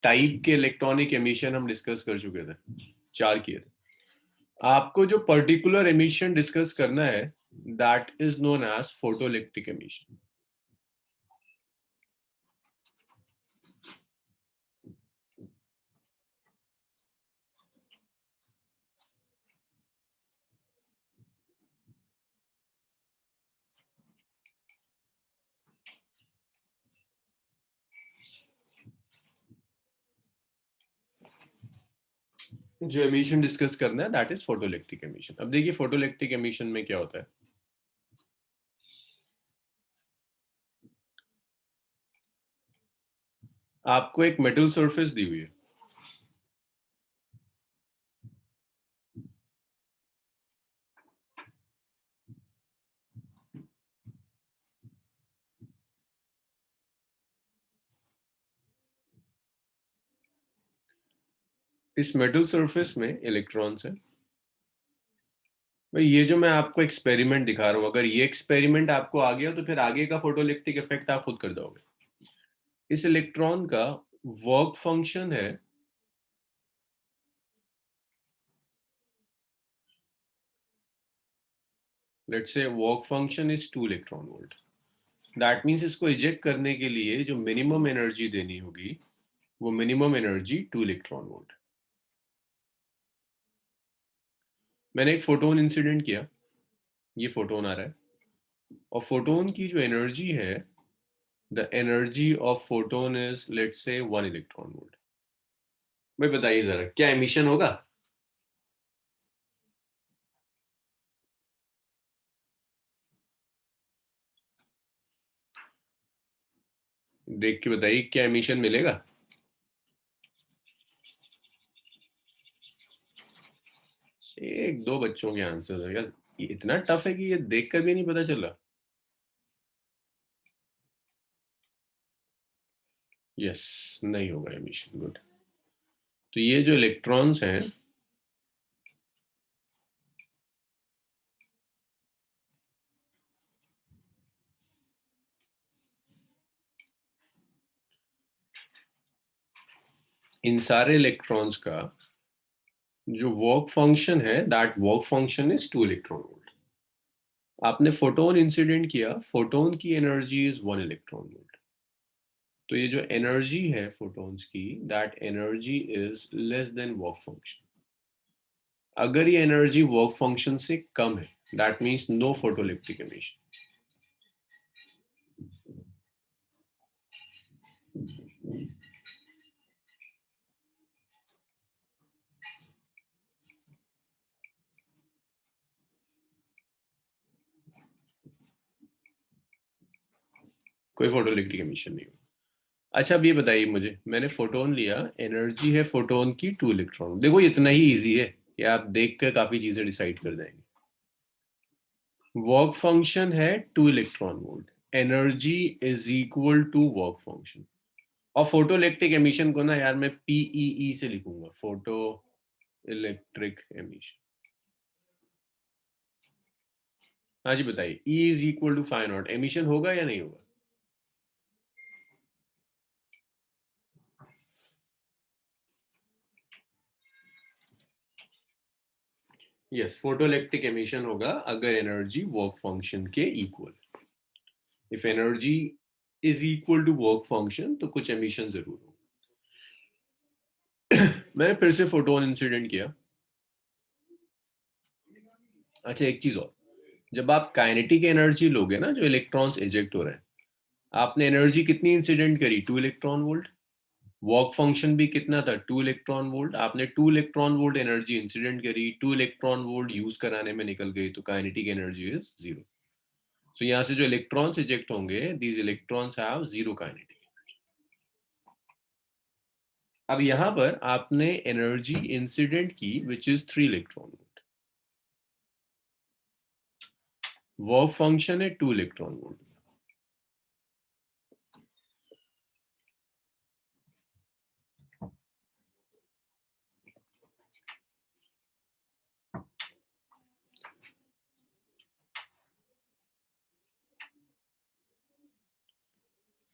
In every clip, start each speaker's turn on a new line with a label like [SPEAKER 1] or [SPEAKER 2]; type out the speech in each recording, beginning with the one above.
[SPEAKER 1] Type के electronic emission हम discuss कर चुके थे, 4 किए थे। आपको जो पर्टिकुलर एमिशन डिस्कस करना है that is known as photoelectric emission. जो एमिशन डिस्कस करना है दैट इज फोटोइलेक्ट्रिक एमिशन। अब देखिए फोटोइलेक्ट्रिक एमिशन में क्या होता है। आपको एक मेटल सरफेस दी हुई है, इस मेटल सरफेस में इलेक्ट्रॉन्स है। भाई ये जो मैं आपको एक्सपेरिमेंट दिखा रहा हूँ, अगर ये एक्सपेरिमेंट आपको आ गया तो फिर आगे का फोटोइलेक्ट्रिक इफेक्ट आप खुद कर दोगे। इस इलेक्ट्रॉन का वर्क फंक्शन है, let's say work function is 2 electron volt. That means इसको इजेक्ट करने के लिए जो मिनिमम एनर्जी देनी होगी वो मिनिमम एनर्जी 2 इलेक्ट्रॉन वोल्ट। मैंने एक फोटोन इंसिडेंट किया, ये फोटोन आ रहा है, और फोटोन की जो एनर्जी है, the energy of photon is let's say 1 electron volt. भाई बताइए जरा क्या एमिशन होगा? देख के बताइए क्या एमिशन मिलेगा। एक दो बच्चों के आंसर है, ये इतना टफ है कि ये देखकर भी नहीं पता चल रहा। यस, नहीं होगा एमिशन। गुड। तो ये जो इलेक्ट्रॉन्स हैं, इन सारे इलेक्ट्रॉन्स का जो वर्क फंक्शन है that work function is 2 electron volt. आपने फोटोन इंसिडेंट किया, फोटोन की एनर्जी इज 1 इलेक्ट्रॉन वोल्ट। तो ये जो एनर्जी है फोटॉन्स की, that energy is less than work function. अगर ये एनर्जी वर्क फंक्शन से कम है that means no photoelectric emission. कोई फोटोइलेक्ट्रिक एमिशन नहीं होगा। अच्छा अब ये बताइए मुझे, मैंने फोटोन लिया, एनर्जी है फोटोन की 2 इलेक्ट्रॉन। देखो इतना ही इजी है, ये आप देख कर काफी चीजें डिसाइड कर जाएंगे। वर्क फंक्शन है 2 electron volt, energy is equal to work function. और फोटोइलेक्ट्रिक एमिशन को ना यार मैं पीईई से लिखूंगा, फोटो इलेक्ट्रिक एमिशन। हाँ जी बताइए, E is equal to 5 nought, emission होगा या नहीं होगा? यस, फोटोइलेक्ट्रिक एमिशन होगा अगर एनर्जी वर्क फंक्शन के equal. If energy is equal to work function तो कुछ एमिशन जरूर हो। मैंने फिर से फोटोन इंसिडेंट किया। अच्छा एक चीज और, जब आप काइनेटिक एनर्जी लोगे ना, जो इलेक्ट्रॉन्स इजेक्ट हो रहे हैं, आपने एनर्जी कितनी इंसिडेंट करी? 2 इलेक्ट्रॉन वोल्ट। वर्क फंक्शन भी कितना था? 2 इलेक्ट्रॉन वोल्ट। आपने 2 इलेक्ट्रॉन वोल्ट एनर्जी इंसिडेंट करी, 2 इलेक्ट्रॉन वोल्ट यूज कराने में निकल गई, तो काइनेटिक एनर्जी इज 0। सो यहाँ से जो इलेक्ट्रॉन्स इजेक्ट होंगे, दीज इलेक्ट्रॉन्स हैव 0 काइनेटिक। अब यहाँ पर आपने एनर्जी इंसिडेंट की which is 3 electron volt, work function है 2 electron volt.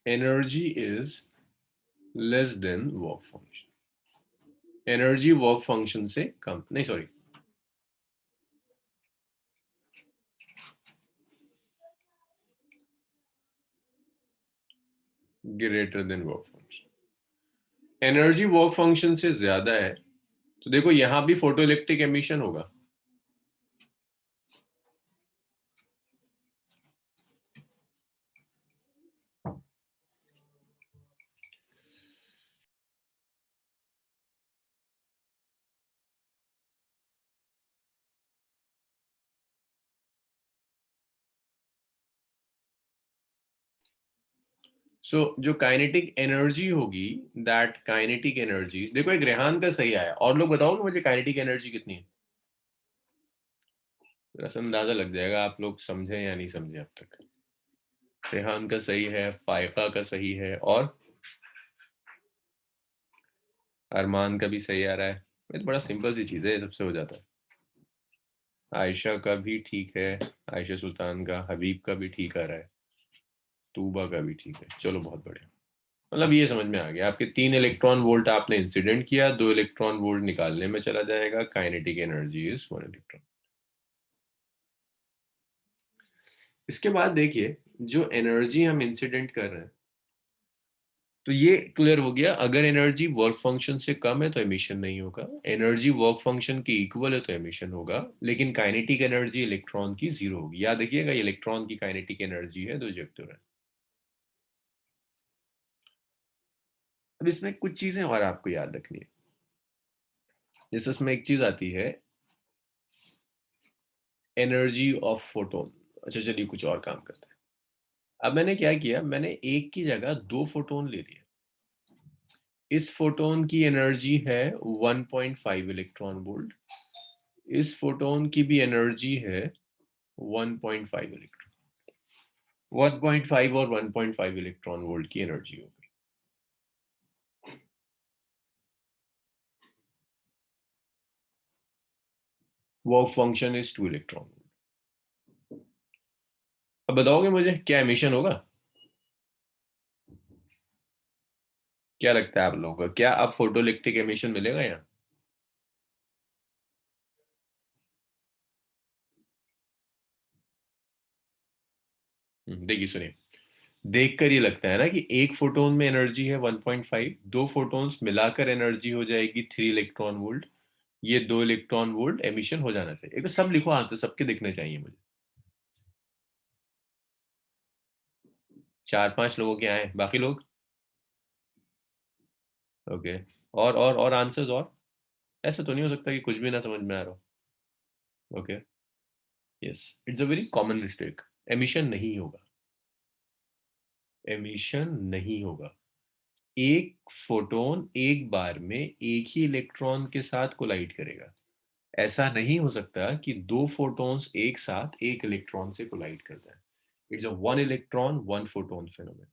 [SPEAKER 1] Energy is less than work function. Energy work function से कम, नहीं sorry, greater than work function. Energy work function से ज्यादा है तो देखो यहां भी फोटो इलेक्ट्रिक एमिशन होगा। सो जो काइनेटिक एनर्जी होगी, दैट काइनेटिक एनर्जी, देखो एक रेहान का सही आया, और लोग बताओगे मुझे काइनेटिक एनर्जी कितनी है? बस अंदाजा लग जाएगा आप लोग समझे या नहीं समझे अब तक। रेहान का सही है, फायका का सही है, और अरमान का भी सही आ रहा है। ये तो बड़ा सिंपल सी चीज है, ये सबसे हो जाता है। आयशा का भी ठीक है, आयशा सुल्तान का, हबीब का भी ठीक आ रहा है, तूबा का भी ठीक है। चलो बहुत बढ़िया। मतलब ये समझ में आ गया, आपके 3 इलेक्ट्रॉन वोल्ट आपने इंसिडेंट किया, 2 इलेक्ट्रॉन वोल्ट निकालने में चला जाएगा, काइनेटिक एनर्जी इज 1 इलेक्ट्रॉन। इसके बाद देखिए, जो एनर्जी हम इंसिडेंट कर रहे हैं, तो ये क्लियर हो गया, अगर एनर्जी वर्क फंक्शन से कम है तो एमिशन नहीं होगा, एनर्जी वर्क फंक्शन की इक्वल है तो एमिशन होगा, लेकिन काइनेटिक एनर्जी इलेक्ट्रॉन की 0 होगी। याद रखिएगा, इलेक्ट्रॉन की काइनेटिक एनर्जी है, दो इजेक्टिव है। अब इसमें कुछ चीजें और आपको याद रखनी है। जैसे इसमें एक चीज आती है, एनर्जी ऑफ फोटोन। अच्छा चलिए कुछ और काम करते हैं। अब मैंने क्या किया, मैंने एक की जगह 2 फोटोन ले लिए। इस फोटोन की एनर्जी है 1.5 इलेक्ट्रॉन वोल्ट, इस फोटोन की भी एनर्जी है 1.5 इलेक्ट्रॉन, 1.5 और 1.5 इलेक्ट्रॉन वोल्ट की एनर्जी हो गई। Work function is 2 electron volt. अब बताओगे मुझे क्या एमिशन होगा? क्या लगता है आप लोगों का, क्या अब फोटो इलेक्ट्रिक एमिशन मिलेगा यहाँ? देखिए सुनिए, देखकर ये लगता है ना कि एक फोटोन में एनर्जी है 1.5, 2 फोटोन्स मिलाकर एनर्जी हो जाएगी 3 इलेक्ट्रॉन वोल्ट। ये 2 इलेक्ट्रॉन वोल्ट एमिशन हो जाना चाहिए। एक तो सब लिखो आंसर, सबके दिखने चाहिए मुझे। 4-5 लोगों के आए, बाकी लोग? ओके। और आंसर्स और? ऐसा तो नहीं हो सकता कि कुछ भी ना समझ में आ रहा हो। Okay, yes, it's a very common mistake. Emission नहीं होगा, एमिशन नहीं होगा। एक फोटोन एक बार में एक ही इलेक्ट्रॉन के साथ कोलाइड करेगा। ऐसा नहीं हो सकता कि 2 फोटॉन्स एक साथ एक इलेक्ट्रॉन से कोलाइड करता है। It's a 1 electron 1 photon फेनोमेन।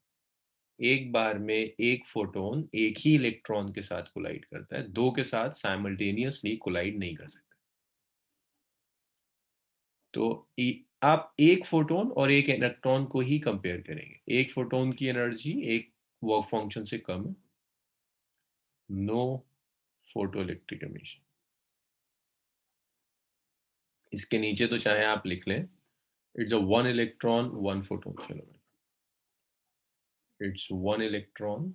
[SPEAKER 1] एक बार में एक फोटोन एक ही इलेक्ट्रॉन के साथ कोलाइड करता है, दो के साथ साइमल्टेनियसली कोलाइड नहीं कर सकता। तो आप एक फोटोन और एक इलेक्ट्रॉन को ही कंपेयर करेंगे। एक फोटोन की एनर्जी एक वर्क फंक्शन से कम है, नो फोटो इलेक्ट्रिक एमिशन। इसके नीचे तो चाहे आप लिख लें, it's a 1 electron 1 photon फेनोमेन। It's 1 electron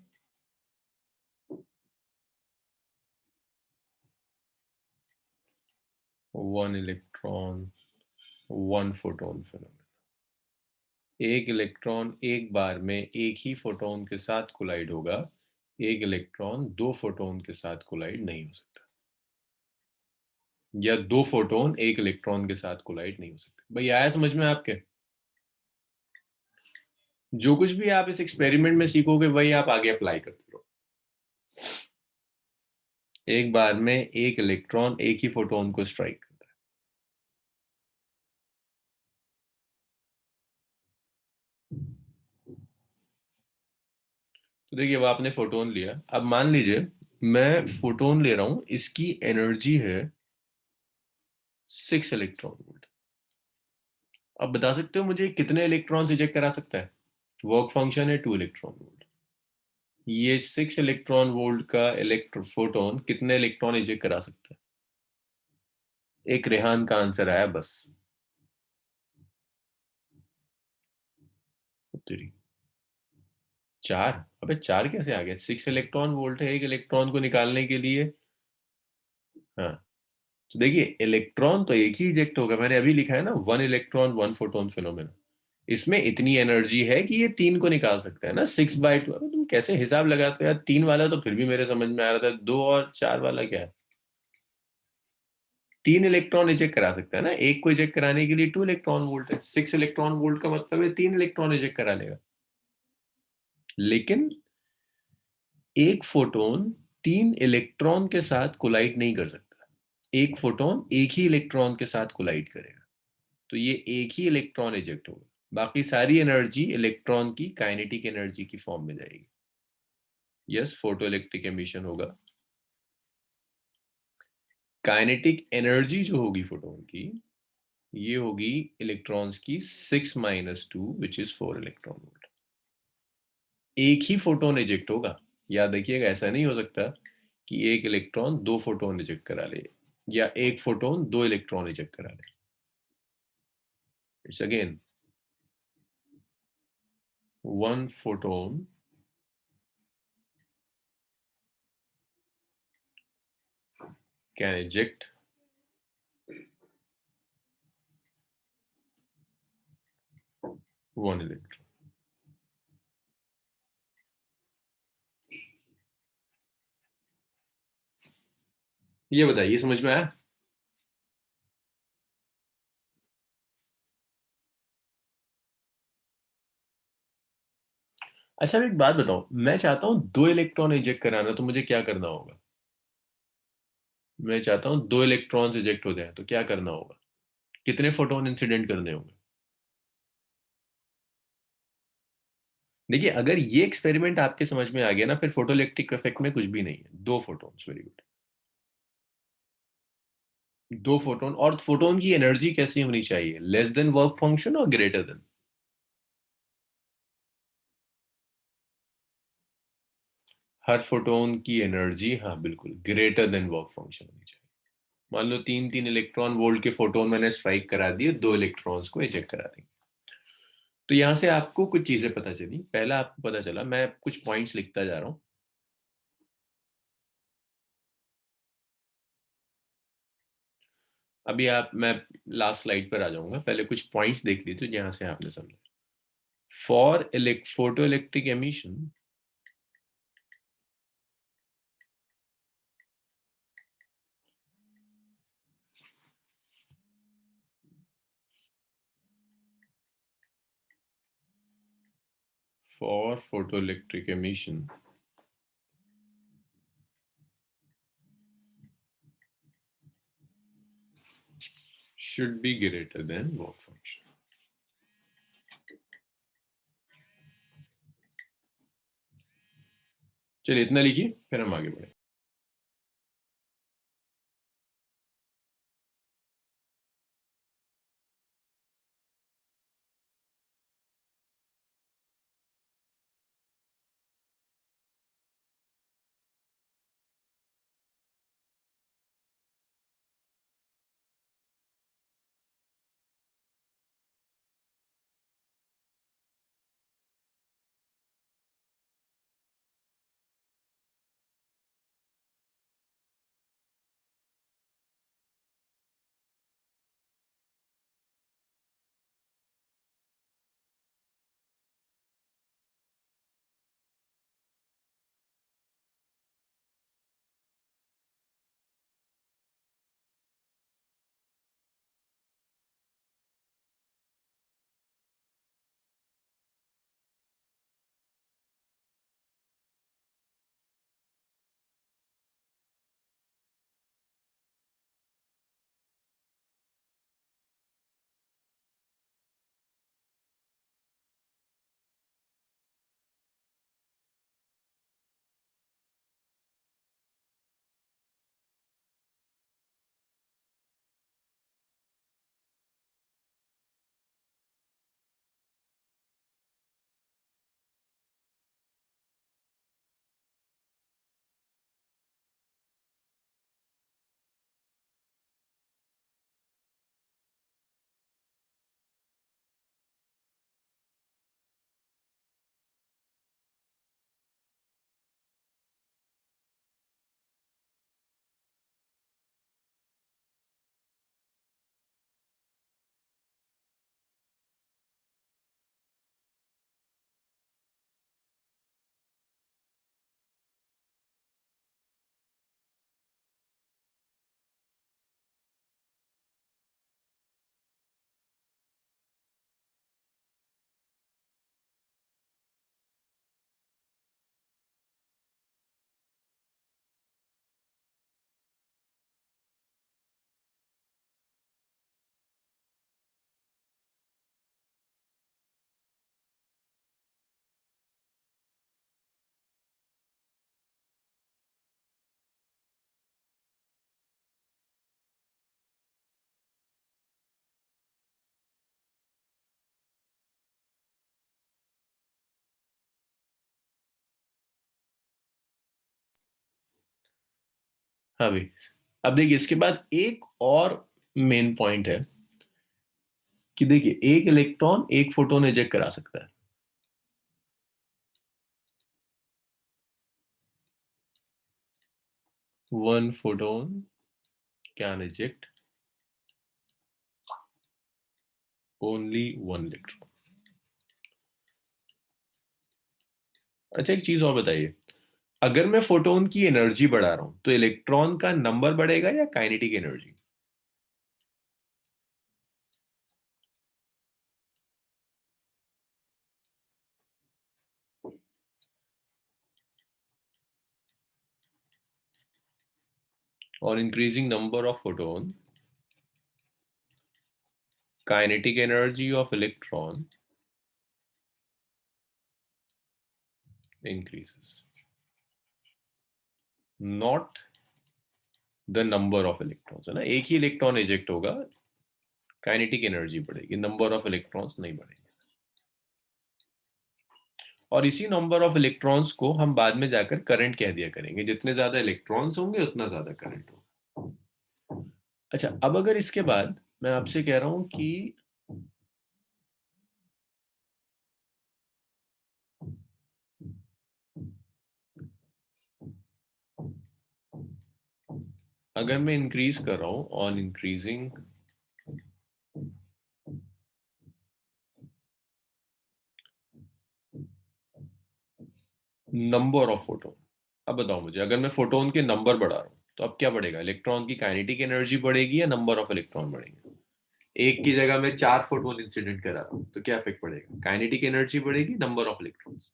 [SPEAKER 1] 1 photon फेनोमेन। एक इलेक्ट्रॉन एक बार में एक ही फोटोन के साथ कोलाइड होगा, एक इलेक्ट्रॉन 2 फोटोन के साथ कोलाइड नहीं हो सकता, या 2 फोटोन एक इलेक्ट्रॉन के साथ कोलाइड नहीं हो सकते। भाई आया समझ में आपके? जो कुछ भी आप इस एक्सपेरिमेंट में सीखोगे वही आप आगे अप्लाई करते रहो। एक बार में एक इलेक्ट्रॉन एक ही फोटोन को स्ट्राइक करता है। तो देखिए, वो आपने फोटोन लिया, अब मान लीजिए मैं फोटोन ले रहा हूं, इसकी एनर्जी है 6 इलेक्ट्रॉन वोल्ट। अब बता सकते हो मुझे कितने इलेक्ट्रॉन इजेक्ट करा सकता है? वर्क फंक्शन है 2 इलेक्ट्रॉन वोल्ट। ये 6 इलेक्ट्रॉन वोल्ट का फोटोन कितने इलेक्ट्रॉन इजेक्ट करा सकता है? एक रेहान का आंसर आया बस। तेरी 4? अबे 4 कैसे आ गया? 6 इलेक्ट्रॉन वोल्ट है एक इलेक्ट्रॉन को निकालने के लिए। हाँ, तो देखिए इलेक्ट्रॉन तो एक ही इजेक्ट होगा, मैंने अभी लिखा है ना 1 इलेक्ट्रॉन 1 फोटोन फिनोमेना। इसमें इतनी एनर्जी है कि ये 3 को निकाल सकता है ना। 6/2, अबे तुम कैसे हिसाब लगाते हो यार? 3 वाला तो फिर भी मेरे समझ में आ रहा था, 2 और 4 वाला क्या है? 3 इलेक्ट्रॉन इजेक्ट करा सकता है ना, एक को इजेक्ट कराने के लिए 2 इलेक्ट्रॉन वोल्ट है, 6 इलेक्ट्रॉन वोल्ट का मतलब है 3 इलेक्ट्रॉन इजेक्ट करा लेगा। लेकिन एक फोटोन 3 इलेक्ट्रॉन के साथ कोलाइड नहीं कर सकता। एक फोटोन एक ही इलेक्ट्रॉन के साथ कोलाइड करेगा, तो ये एक ही इलेक्ट्रॉन इजेक्ट होगा। बाकी सारी एनर्जी इलेक्ट्रॉन की काइनेटिक एनर्जी की फॉर्म में जाएगी। यस, फोटो इलेक्ट्रिक एमिशन होगा। काइनेटिक एनर्जी जो होगी फोटोन की, ये होगी इलेक्ट्रॉन्स की 6 - 2 विच इज 4 इलेक्ट्रॉन वोल्ट। एक ही फोटोन इजेक्ट होगा। याद रखिएगा, ऐसा नहीं हो सकता कि एक इलेक्ट्रॉन 2 फोटोन इजेक्ट करा ले, या एक फोटोन 2 इलेक्ट्रॉन इजेक्ट करा ले। It's again 1 photon can eject 1 electron. ये बताइए, समझ में आया? अच्छा, अब एक बात बताओ, मैं चाहता हूं 2 इलेक्ट्रॉन इजेक्ट कराना, तो मुझे क्या करना होगा? मैं चाहता हूं 2 इलेक्ट्रॉन्स इजेक्ट हो जाए, तो क्या करना होगा? कितने फोटोन इंसिडेंट करने होंगे? देखिए, अगर ये एक्सपेरिमेंट आपके समझ में आ गया ना, फिर फोटोइलेक्ट्रिक इफेक्ट में कुछ भी नहीं है। 2 फोटोन्स, वेरी गुड। 2 फोटोन, और फोटोन की एनर्जी कैसी होनी चाहिए? लेस देन वर्क फंक्शन और ग्रेटर देन? हर फोटोन की एनर्जी, हाँ बिल्कुल, ग्रेटर देन वर्क फंक्शन होनी चाहिए। मान लो 3 3 इलेक्ट्रॉन वोल्ट के फोटोन मैंने स्ट्राइक करा दिए, 2 इलेक्ट्रॉन्स को इजेक्ट करा देंगे। तो यहां से आपको कुछ चीजें पता चली। पहला आपको पता चला, मैं कुछ पॉइंट्स लिखता जा रहा हूं। अभी मैं लास्ट स्लाइड पर आ जाऊंगा, पहले कुछ पॉइंट्स देख लीजिए जहां से आपने समझा। For photo electric emission, for photoelectric emission should be greater than work function। चलिए इतना लिखिए, फिर हम आगे बढ़े। अभी अब देखिए इसके बाद एक और मेन पॉइंट है कि देखिए एक इलेक्ट्रॉन एक फोटोन इजेक्ट करा सकता है। One photon can eject only one electron. अच्छा एक चीज और बताइए, अगर मैं फोटोन की एनर्जी बढ़ा रहा हूं तो इलेक्ट्रॉन का नंबर बढ़ेगा या काइनेटिक एनर्जी? और increasing number of photon, kinetic energy of electron increases, not the number of electrons, है ना। एक ही इलेक्ट्रॉन इजेक्ट होगा, काइनेटिक एनर्जी बढ़ेगी, नंबर ऑफ इलेक्ट्रॉन्स नहीं बढ़ेंगे। और इसी नंबर ऑफ इलेक्ट्रॉन्स को हम बाद में जाकर करंट कह दिया करेंगे, जितने ज्यादा इलेक्ट्रॉन्स होंगे उतना ज्यादा करंट होगा। अच्छा अब अगर इसके बाद मैं आपसे कह रहा हूं कि अगर मैं इंक्रीज कर रहा हूं on increasing number of photon, अब बताओ मुझे, अगर मैं फोटोन के नंबर बढ़ा रहा हूँ तो अब क्या बढ़ेगा, इलेक्ट्रॉन की काइनेटिक एनर्जी बढ़ेगी या नंबर ऑफ इलेक्ट्रॉन बढ़ेंगे? एक की जगह मैं 4 फोटोन इंसिडेंट करा रहा हूँ तो क्या इफेक्ट पड़ेगा, काइनेटिक एनर्जी बढ़ेगी, number of electrons?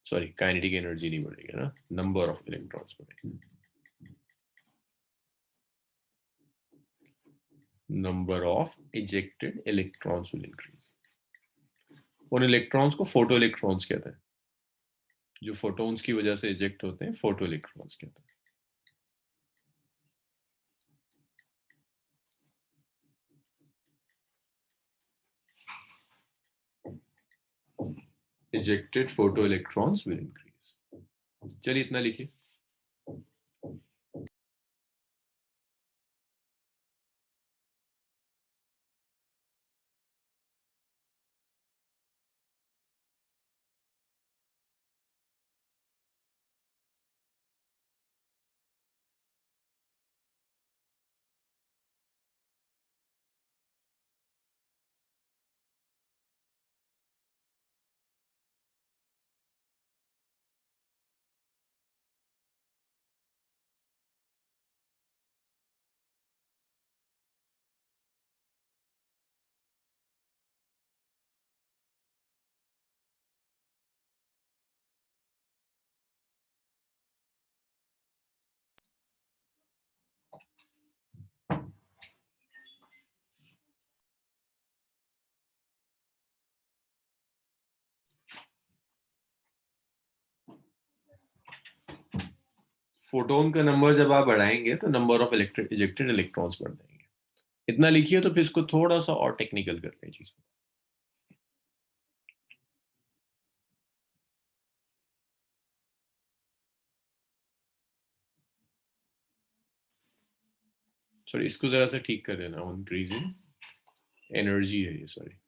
[SPEAKER 1] Sorry kinetic energy नहीं बढ़ेगी ना, नंबर ऑफ इलेक्ट्रॉन्स बढ़ेगी। Number of ejected electrons will increase. उन इलेक्ट्रॉन्स को फोटो इलेक्ट्रॉन्स कहते हैं, जो फोटोन्स की वजह से इजेक्ट होते हैं फोटो इलेक्ट्रॉन्स कहते हैं। Ejected photo electrons will increase. चलिए इतना लिखिए। फोटोन का नंबर जब आप बढ़ाएंगे तो नंबर ऑफ इजेक्टेड इलेक्ट्रॉन्स बढ़ जाएंगे। इतना लिखिए, तो फिर इसको थोड़ा सा और टेक्निकल करते हैं चीज। सॉरी इसको जरा सा ठीक कर देना, इंक्रीजिंग एनर्जी है ये, सॉरी।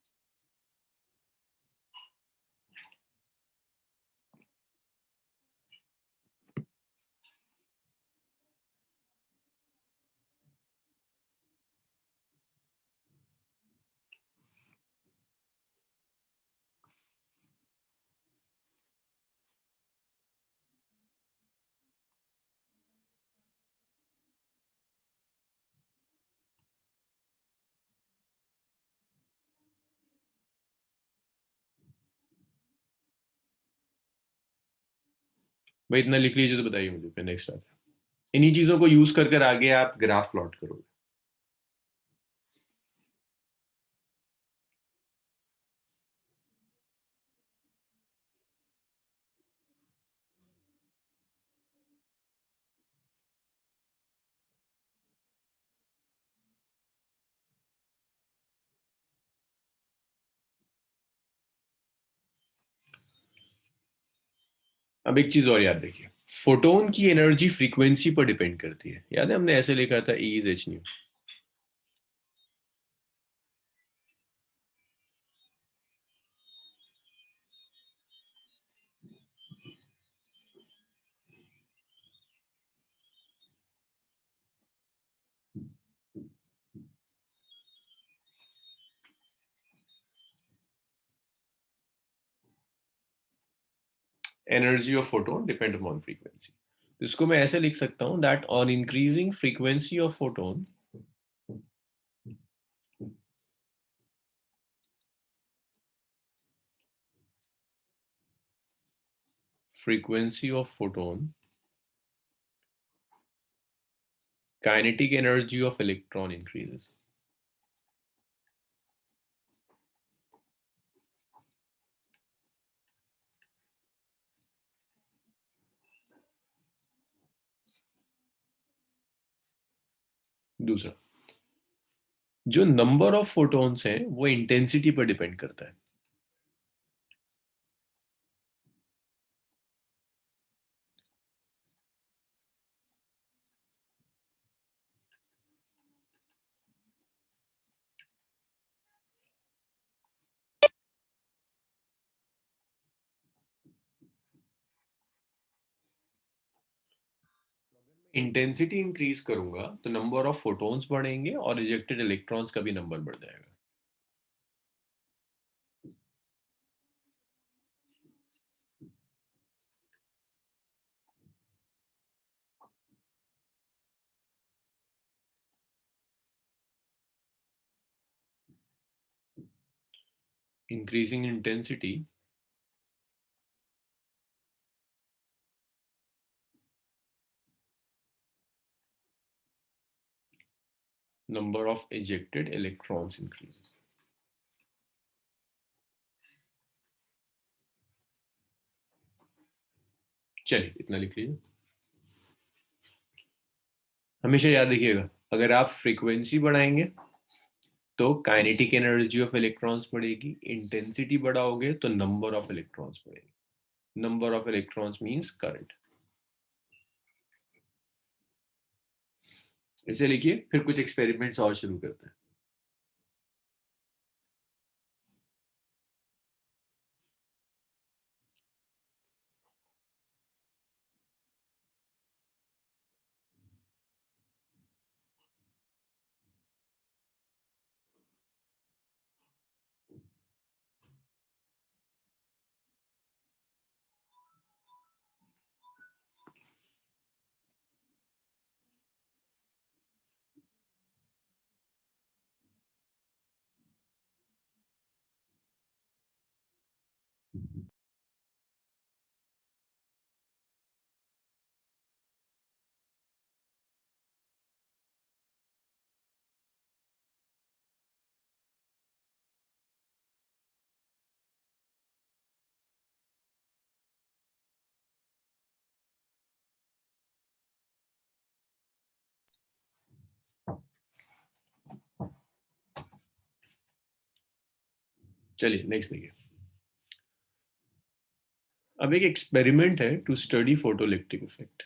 [SPEAKER 1] भाई इतना लिख लीजिए तो बताइए मुझे, फिर नेक्स्ट आता है। इन्हीं चीजों को यूज कर कर आगे आप ग्राफ प्लॉट करोगे। अब एक चीज और याद रखिए, फोटोन की एनर्जी फ्रीक्वेंसी पर डिपेंड करती है। याद है हमने ऐसे लिखा था E is H new. Energy of photon depend upon frequency. इसको मैं ऐसे लिख सकता हूं that on increasing frequency of photon, frequency of photon, kinetic energy of electron increases. दूसरा, जो नंबर ऑफ फोटॉन्स हैं वो इंटेंसिटी पर डिपेंड करता है। इंटेंसिटी इंक्रीज करूंगा तो नंबर ऑफ फोटॉन्स बढ़ेंगे और रिजेक्टेड इलेक्ट्रॉन्स का भी नंबर बढ़ जाएगा। Increasing intensity number of ejected electrons increases. चलिए इतना लिख लीजिए। हमेशा याद रखिएगा, अगर आप फ्रीक्वेंसी बढ़ाएंगे तो काइनेटिक एनर्जी ऑफ इलेक्ट्रॉन्स बढ़ेगी, इंटेंसिटी बढ़ाओगे तो नंबर ऑफ इलेक्ट्रॉन्स बढ़ेगी। Number of electrons means current. इसे लिखिए, फिर कुछ एक्सपेरिमेंट्स और शुरू करते हैं। चलिए नेक्स्ट देखिए। अब एक एक्सपेरिमेंट है to study photoelectric effect.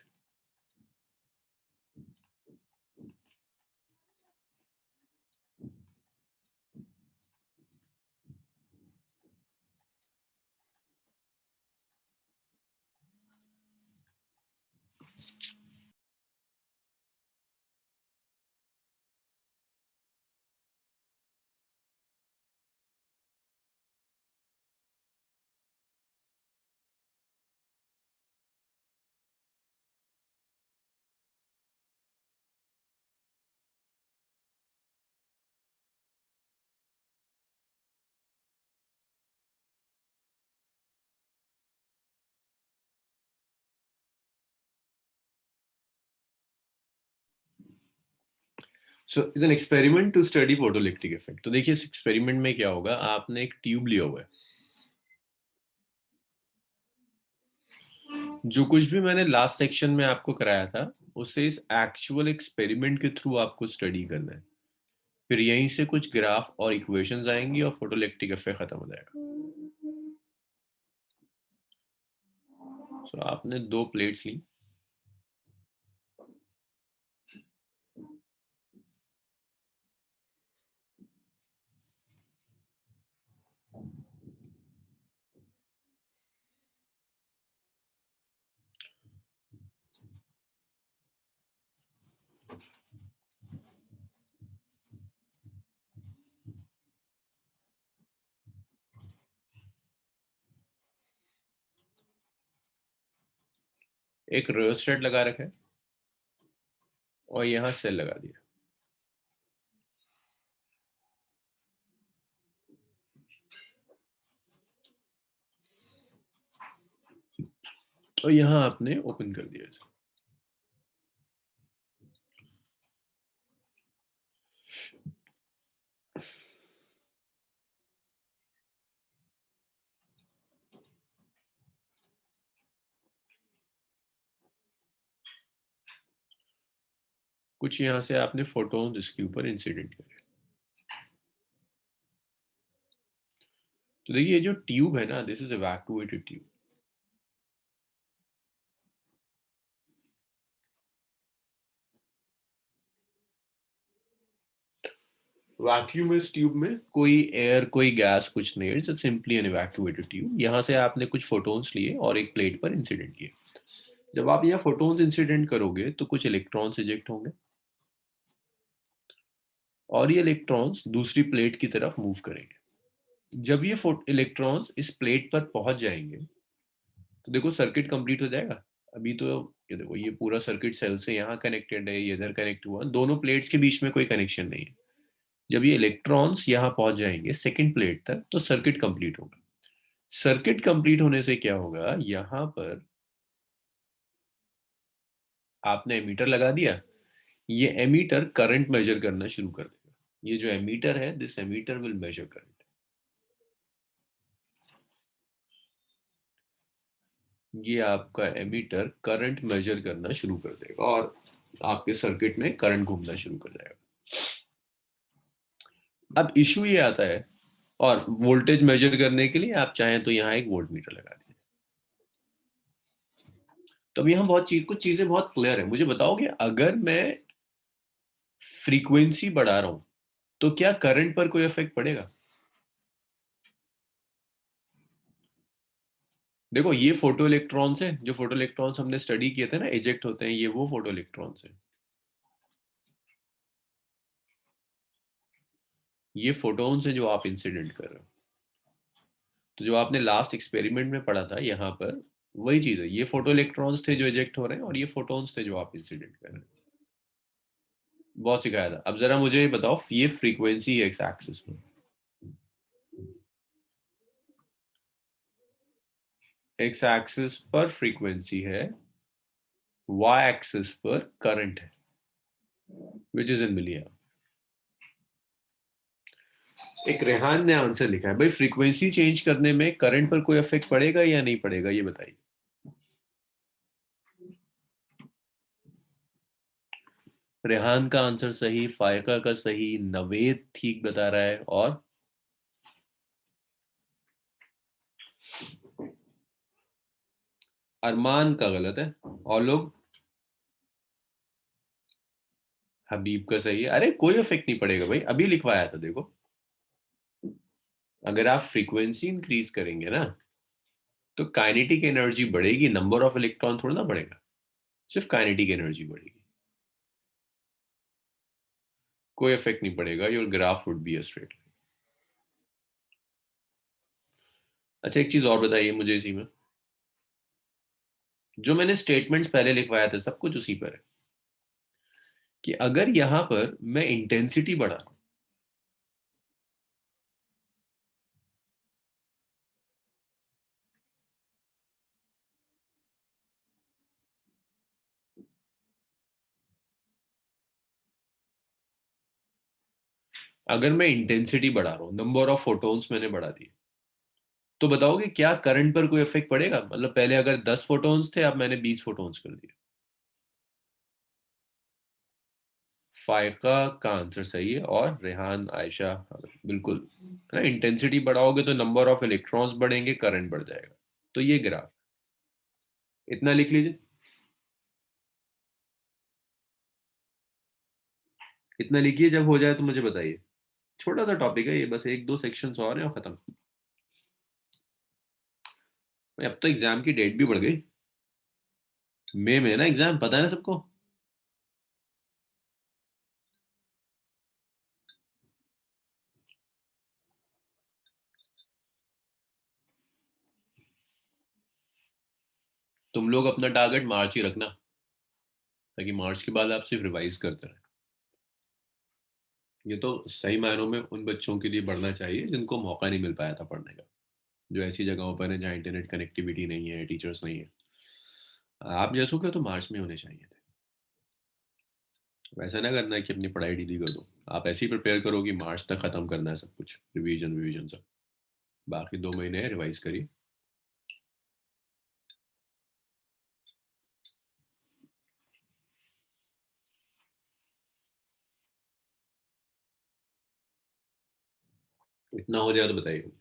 [SPEAKER 1] So is an experiment to study photoelectric effect. तो देखिए इस एक्सपेरिमेंट में क्या होगा, आपने एक ट्यूब लिया हुआ है। जो कुछ भी मैंने लास्ट सेक्शन में आपको कराया था उससे इस एक्चुअल एक्सपेरिमेंट के थ्रू आपको स्टडी करना है। फिर यहीं से कुछ ग्राफ और इक्वेशंस आएंगी और फोटोइलेक्ट्रिक इफेक्ट खत्म हो जाएगा। So आपने 2 प्लेट्स ली, एक रियोस्टेट लगा रखा है और यहाँ सेल लगा दिया। और यहाँ आपने ओपन कर दिया इसे। कुछ यहाँ से आपने फोटोन इसके ऊपर इंसिडेंट करे। तो देखिए ये जो ट्यूब है ना, this is evacuated tube. Vacuums tube में कोई एयर कोई गैस कुछ नहीं है, it's simply an evacuated tube. यहाँ से आपने कुछ फोटोन्स लिए और एक प्लेट पर इंसिडेंट किए। जब आप यहाँ फोटोन्स इंसिडेंट करोगे तो कुछ इलेक्ट्रॉन्स इजेक्ट होंगे और ये इलेक्ट्रॉन्स दूसरी प्लेट की तरफ मूव करेंगे। जब ये इलेक्ट्रॉन्स इस प्लेट पर पहुंच जाएंगे तो देखो सर्किट कंप्लीट हो जाएगा। अभी तो ये देखो ये पूरा सर्किट सेल से यहाँ कनेक्टेड है, ये इधर कनेक्ट हुआ, दोनों प्लेट्स के बीच में कोई कनेक्शन नहीं है। जब ये इलेक्ट्रॉन्स यहाँ पहुंच जाएंगे सेकेंड प्लेट तक तो सर्किट कंप्लीट होगा। सर्किट कंप्लीट होने से क्या होगा, यहाँ पर आपने एमीटर लगा दिया, ये एमीटर करंट मेजर करना शुरू कर देगा। ये जो एमीटर है, this ammeter will measure current. ये आपका एमीटर करंट मेजर करना शुरू कर देगा और आपके सर्किट में करंट घूमना शुरू कर जाएगा। अब इशू ये आता है, और वोल्टेज मेजर करने के लिए आप चाहें तो यहाँ एक वोल्ट मीटर लगा दीजिए। तो अब यहाँ कुछ चीजें बहुत क्लियर है। मुझे बताओगे अगर मैं फ्रीक्वेंसी बढ़ा रहा हूं तो क्या करंट पर कोई इफेक्ट पड़ेगा? देखो ये फोटो इलेक्ट्रॉन्स है, जो फोटो इलेक्ट्रॉन्स हमने स्टडी किए थे ना, इजेक्ट होते हैं, ये वो फोटो इलेक्ट्रॉन्स है। ये फोटोन्स है जो आप इंसिडेंट कर रहे हो। तो जो आपने लास्ट एक्सपेरिमेंट में पढ़ा था यहाँ पर, वही चीज है। ये फोटो इलेक्ट्रॉन्स थे जो इजेक्ट हो रहे हैं और ये फोटोन्स थे जो आप इंसिडेंट कर रहे हैं। बहुत सिखाया था। अब जरा मुझे बताओ, ये फ्रीक्वेंसी एक्स एक्सिस में, एक्स एक्सिस पर फ्रीक्वेंसी है, वाई एक्सिस पर करंट है, विच इज इन मिलियन। एक रेहान ने आंसर लिखा है, भाई फ्रीक्वेंसी चेंज करने में करंट पर कोई इफेक्ट पड़ेगा या नहीं पड़ेगा, ये बताइए। रेहान का आंसर सही, फायका का सही, नवेद ठीक बता रहा है, और अरमान का गलत है। और लोग, हबीब का सही है। अरे कोई इफेक्ट नहीं पड़ेगा भाई, अभी लिखवाया था देखो। अगर आप फ्रीक्वेंसी इंक्रीज करेंगे ना तो काइनेटिक एनर्जी बढ़ेगी, नंबर ऑफ इलेक्ट्रॉन थोड़ा ना बढ़ेगा, सिर्फ काइनेटिक एनर्जी बढ़ेगी। कोई इफेक्ट नहीं पड़ेगा, your graph would be a straight. अच्छा एक चीज और बताइए मुझे इसी में, जो मैंने स्टेटमेंट्स पहले लिखवाया था सब कुछ उसी पर है, कि अगर यहां पर मैं इंटेंसिटी बढ़ा, अगर मैं इंटेंसिटी बढ़ा रहा हूं, नंबर ऑफ फोटोन्स मैंने बढ़ा दिए, तो बताओगे क्या करंट पर कोई इफेक्ट पड़ेगा? मतलब पहले अगर 10 फोटोन्स थे, अब मैंने 20 फोटोन्स कर दिए। फाइका का आंसर सही है, और रेहान आयशा बिल्कुल है ना। इंटेंसिटी बढ़ाओगे तो नंबर ऑफ इलेक्ट्रॉन्स बढ़ेंगे, करंट बढ़ जाएगा। तो ये ग्राफ, इतना लिख लीजिए, इतना लिखिए, जब हो जाए तो मुझे बताइए। छोटा सा टॉपिक है ये, बस एक दो सेक्शंस और हैं और खत्म। अब तो एग्जाम की डेट भी बढ़ गई, मई में है ना एग्जाम, पता है ना सबको। तुम लोग अपना टारगेट मार्च ही रखना, ताकि मार्च के बाद आप सिर्फ रिवाइज करते रहे। ये तो सही मायनों में उन बच्चों के लिए बढ़ना चाहिए जिनको मौका नहीं मिल पाया था पढ़ने का, जो ऐसी जगहों पर है जहाँ इंटरनेट कनेक्टिविटी नहीं है, टीचर्स नहीं है। आप जैसों के तो मार्च में होने चाहिए थे। वैसा ना करना है कि अपनी पढ़ाई ढीली कर दो। आप ऐसे ही प्रिपेयर करो कि मार्च तक खत्म करना है सब कुछ, रिवीजन रिवीजन सब। बाकी 2 महीने रिवाइज करिए। इतना हो जाए तो बताइए।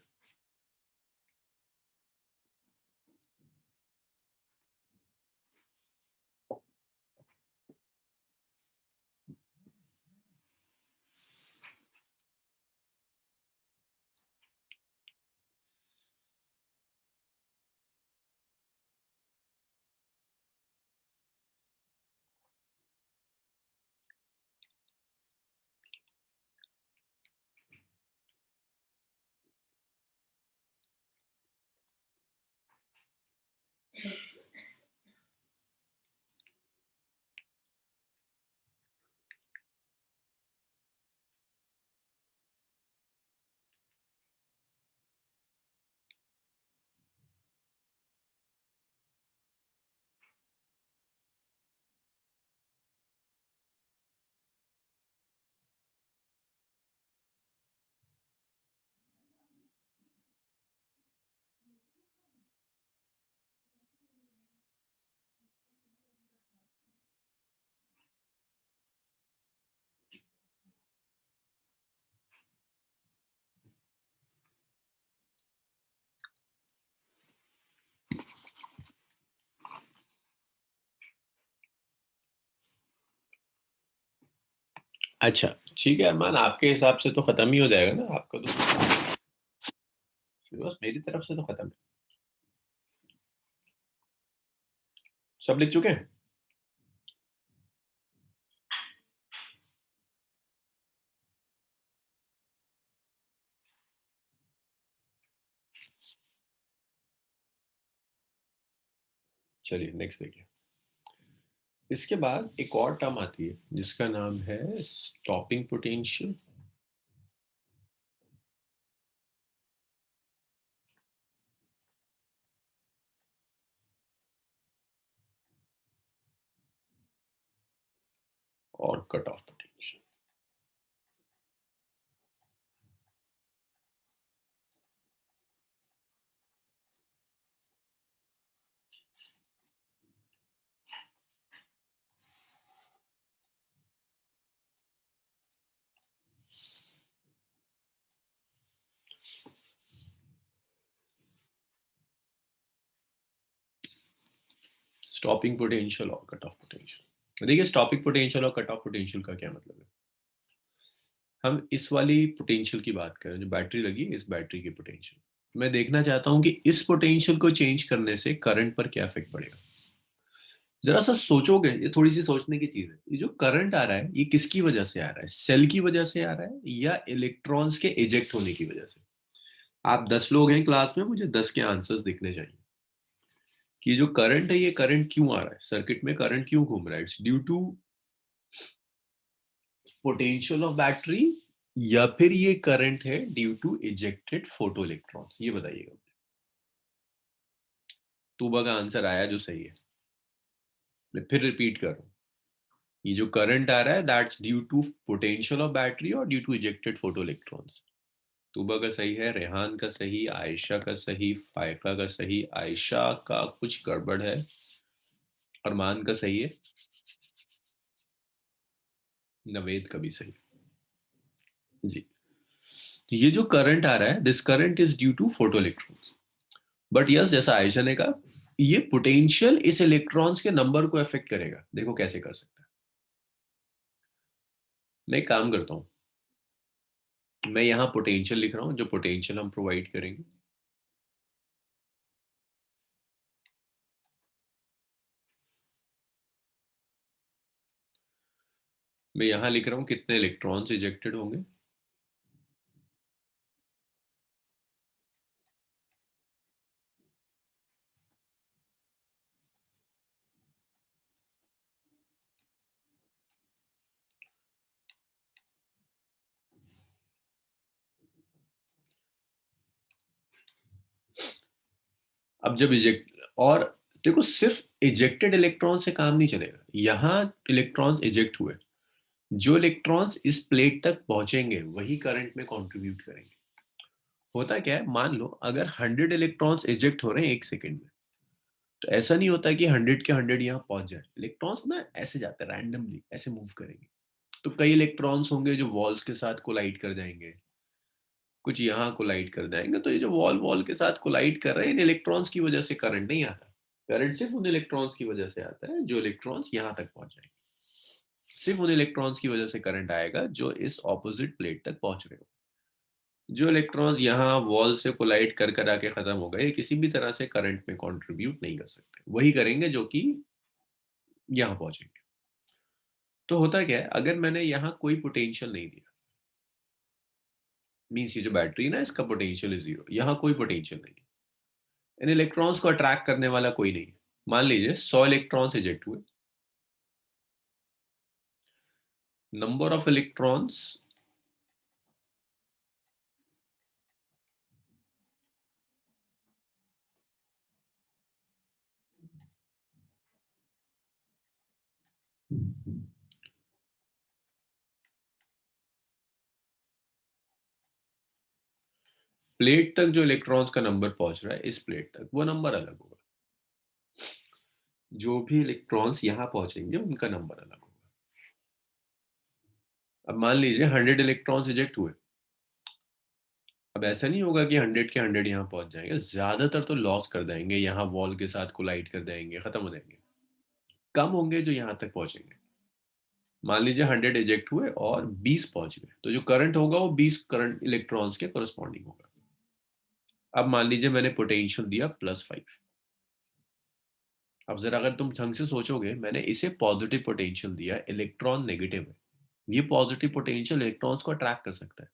[SPEAKER 1] अच्छा ठीक है अरमान, आपके हिसाब से तो खत्म ही हो जाएगा ना आपका तो सिलेबस, मेरी तरफ से तो खत्म है। सब लिख चुके हैं। चलिए नेक्स्ट देखिए। इसके बाद एक और टर्म आती है जिसका नाम है स्टॉपिंग पोटेंशियल और cut off potential. Stopping potential और कट ऑफ पोटेंशियल, देखिए स्टॉपिंग पोटेंशियल और कट ऑफ पोटेंशियल का क्या मतलब है। हम इस वाली पोटेंशियल की बात करें, जो बैटरी लगी है, इस बैटरी की पोटेंशियल। मैं देखना चाहता हूं कि इस पोटेंशियल को चेंज करने से करंट पर क्या इफेक्ट पड़ेगा। जरा सा सोचोगे, ये थोड़ी सी सोचने की चीज है। ये जो करंट आ रहा है ये किसकी वजह से आ रहा है, सेल की वजह से आ रहा है या इलेक्ट्रॉन्स के इजेक्ट होने की वजह से। आप 10 लोग हैं क्लास में, मुझे 10 के आंसर्स दिखने चाहिए कि जो करंट है ये करंट क्यों आ रहा है, सर्किट में करंट क्यों घूम रहा है। It's due to potential of battery, या फिर ये करंट है due to ejected photo electrons. ये बताइएगा। तूबा का आंसर आया जो सही है। मैं फिर रिपीट कर रहा हूँ, ये जो करंट आ रहा है that's due to potential of battery और due to ejected photo electrons. तूबा का सही है, रेहान का सही, आयशा का सही, फायका का सही, आयशा का कुछ गड़बड़ है, अरमान का सही है, नवेद का भी सही। जी। तो ये जो करंट आ रहा है, this current is due to photo electrons. But yes, जैसा आयशा ने कहा, ये पोटेंशियल इस इलेक्ट्रॉन्स के नंबर को अफेक्ट करेगा। देखो कैसे कर सकता है। मैं एक काम करता हूँ, मैं यहाँ पोटेंशियल लिख रहा हूँ, जो पोटेंशियल हम प्रोवाइड करेंगे। मैं यहाँ लिख रहा हूँ कितने इलेक्ट्रॉन्स इजेक्टेड होंगे। अब जब इजेक्ट, और देखो सिर्फ इजेक्टेड इलेक्ट्रॉन से काम नहीं चलेगा। यहाँ इलेक्ट्रॉन्स इजेक्ट हुए, जो इलेक्ट्रॉन्स इस प्लेट तक पहुंचेंगे वही करंट में कंट्रीब्यूट करेंगे। होता क्या है, मान लो अगर 100 इलेक्ट्रॉन्स इजेक्ट हो रहे हैं 1 सेकेंड में, तो ऐसा नहीं होता कि 100 के 100 यहाँ पहुंच जाए। इलेक्ट्रॉन्स ना ऐसे जाते हैं, रैंडमली ऐसे मूव करेंगे। तो कई इलेक्ट्रॉन्स होंगे जो वॉल्स के साथ कोलाइड कर जाएंगे, कुछ यहाँ कोलाइड कर जाएंगे। तो ये जो वॉल वॉल के साथ कोलाइड कर रहे हैं, इन इलेक्ट्रॉन्स की वजह से करंट नहीं आता। करंट सिर्फ उन इलेक्ट्रॉन्स की वजह से आता है जो इलेक्ट्रॉन्स यहाँ तक पहुंच जाएंगे। सिर्फ उन इलेक्ट्रॉन्स की वजह से करंट आएगा जो इस ऑपोजिट प्लेट तक पहुंच रहे हो। जो इलेक्ट्रॉन्स यहाँ वॉल से कोलाइड कर कर आके खत्म हो गए, किसी भी तरह से करंट में कंट्रीब्यूट नहीं कर सकते। वही करेंगे जो कि यहाँ पहुंचेंगे। तो होता क्या है, अगर मैंने यहाँ कोई पोटेंशियल नहीं दिया, मीन्स ये जो बैटरी है ना, इसका पोटेंशियल इज 0, यहाँ कोई पोटेंशियल नहीं है, इन इलेक्ट्रॉन्स को अट्रैक्ट करने वाला कोई नहीं है। मान लीजिए 100 इलेक्ट्रॉन्स इजेक्ट हुए, नंबर ऑफ इलेक्ट्रॉन्स प्लेट तक, जो इलेक्ट्रॉन्स का नंबर पहुंच रहा है इस प्लेट तक, वो नंबर अलग होगा। जो भी इलेक्ट्रॉन्स यहाँ पहुंचेंगे उनका नंबर अलग होगा। अब मान लीजिए 100 इलेक्ट्रॉन्स इजेक्ट हुए। अब ऐसा नहीं होगा कि 100 के 100 यहाँ पहुंच जाएंगे, ज्यादातर तो लॉस कर देंगे, यहाँ वॉल के साथ कोलाइड कर देंगे, खत्म हो जाएंगे। कम होंगे जो यहाँ तक पहुंचेंगे। मान लीजिए 100 इजेक्ट हुए और 20 पहुंच गए, तो जो करंट होगा वो 20 करंट इलेक्ट्रॉन्स के कोरस्पॉन्डिंग होगा। अब मान लीजिए मैंने पोटेंशियल दिया +5। अब जरा अगर तुम ढंग से सोचोगे, मैंने इसे पॉजिटिव पोटेंशियल दिया, इलेक्ट्रॉन नेगेटिव है। ये पॉजिटिव पोटेंशियल इलेक्ट्रॉन्स को अट्रैक्ट कर सकता है।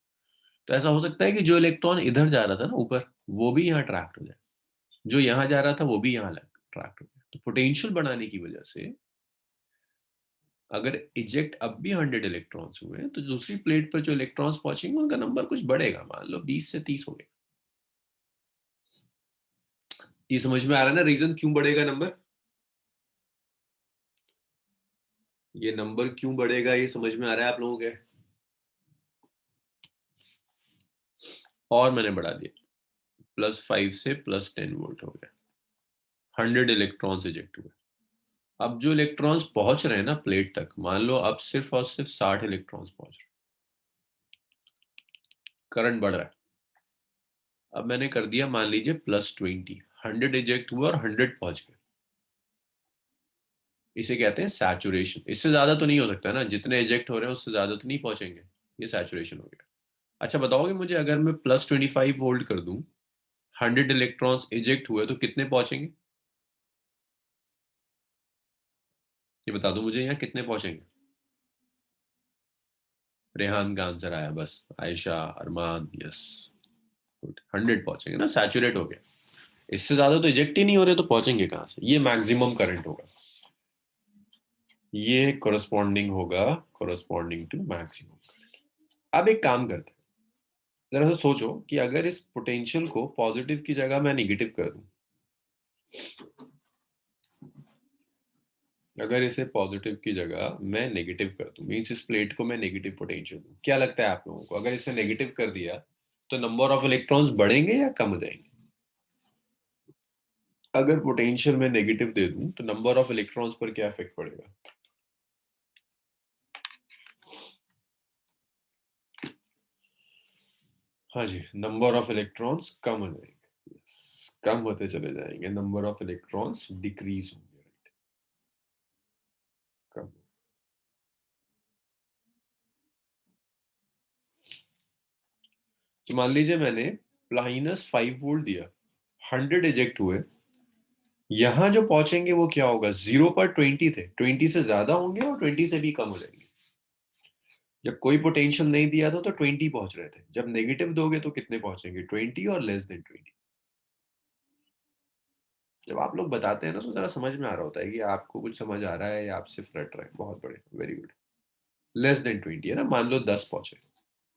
[SPEAKER 1] तो ऐसा हो सकता है कि जो इलेक्ट्रॉन इधर जा रहा था ना ऊपर, वो भी यहाँ अट्रैक्ट हो जाए, जो यहाँ जा रहा था वो भी यहाँ अट्रैक्ट हो जाए। तो पोटेंशियल बढ़ाने की वजह से अगर इजेक्ट अब भी 100 इलेक्ट्रॉन्स हुए, तो दूसरी प्लेट पर जो इलेक्ट्रॉन्स पहुंचेंगे उनका नंबर कुछ बढ़ेगा, मान लो 20 से 30 हो गया। ये समझ में आ रहा है ना रीजन क्यों बढ़ेगा नंबर? ये नंबर क्यों बढ़ेगा ये समझ में आ रहा है आप लोगों के? और मैंने बढ़ा दिया, +5 से +10 वोल्ट हो गया। 100 इलेक्ट्रॉन्स इजेक्ट हुए। अब जो इलेक्ट्रॉन्स पहुंच रहे हैं ना प्लेट तक, मान लो अब सिर्फ और सिर्फ 60 इलेक्ट्रॉन्स पहुंच रहे हैं, करंट बढ़ रहा है। अब मैंने कर दिया मान लीजिए +20, 100 इजेक्ट हुआ और 100 पहुंच गए। इसे कहते हैं सैचुरेशन। इससे ज्यादा तो नहीं हो सकता ना, जितने इजेक्ट हो रहे हैं उससे ज्यादा तो नहीं पहुंचेंगे। ये सैचुरेशन हो गया। अच्छा बताओगे मुझे, अगर मैं +25 वोल्ट कर दूं, 100 इलेक्ट्रॉन्स इजेक्ट हुए तो कितने पहुंचेंगे? ये बता दो मुझे, यहाँ कितने पहुंचेंगे? रेहान का आंसर आया बस, आयशा, अरमान, यस, गुड, 100 पहुंचेंगे ना, सैचुरेट हो गया। इससे ज्यादा तो इजेक्ट ही नहीं हो रहे, तो पहुंचेंगे कहां से? ये मैक्सिमम करंट होगा, ये कोरस्पॉन्डिंग होगा, कोरस्पॉन्डिंग टू मैक्सिमम। अब एक काम करते हैं, जरा सा सोचो कि अगर इस पोटेंशियल को पॉजिटिव की जगह मैं नेगेटिव कर दूं, अगर इसे पॉजिटिव की जगह मैं नेगेटिव कर दूं, मीन्स इस प्लेट को मैं नेगेटिव पोटेंशियल दूं, क्या लगता है आप लोगों को, अगर इसे नेगेटिव कर दिया तो नंबर ऑफ इलेक्ट्रॉन्स बढ़ेंगे या कम हो जाएंगे? अगर पोटेंशियल में नेगेटिव दे दूं तो नंबर ऑफ इलेक्ट्रॉन्स पर क्या इफेक्ट पड़ेगा? हाँ जी, नंबर ऑफ इलेक्ट्रॉन्स कम हो जाएंगे। Yes, कम होते चले जाएंगे, नंबर ऑफ इलेक्ट्रॉन्स डिक्रीज होंगे, राइट, कम। तो मान लीजिए मैंने -5 वोल्ट दिया, 100 इजेक्ट हुए, यहां जो पहुंचेंगे वो क्या होगा, 0 पर 20 थे, 20 से ज्यादा होंगे और 20 से भी कम हो जाएंगे। जब कोई पोटेंशियल नहीं दिया था तो 20 पहुंच रहे थे, जब नेगेटिव दोगे तो कितने पहुंचेंगे, 20 और लेस देन 20। जब आप लोग बताते हैं ना तो जरा समझ में आ रहा होता है कि आपको कुछ समझ आ रहा है या आप सिर्फ रट रहे हैं। बहुत बड़े, वेरी गुड। लेस देन 20 है ना, मान लो 10 पहुंचे,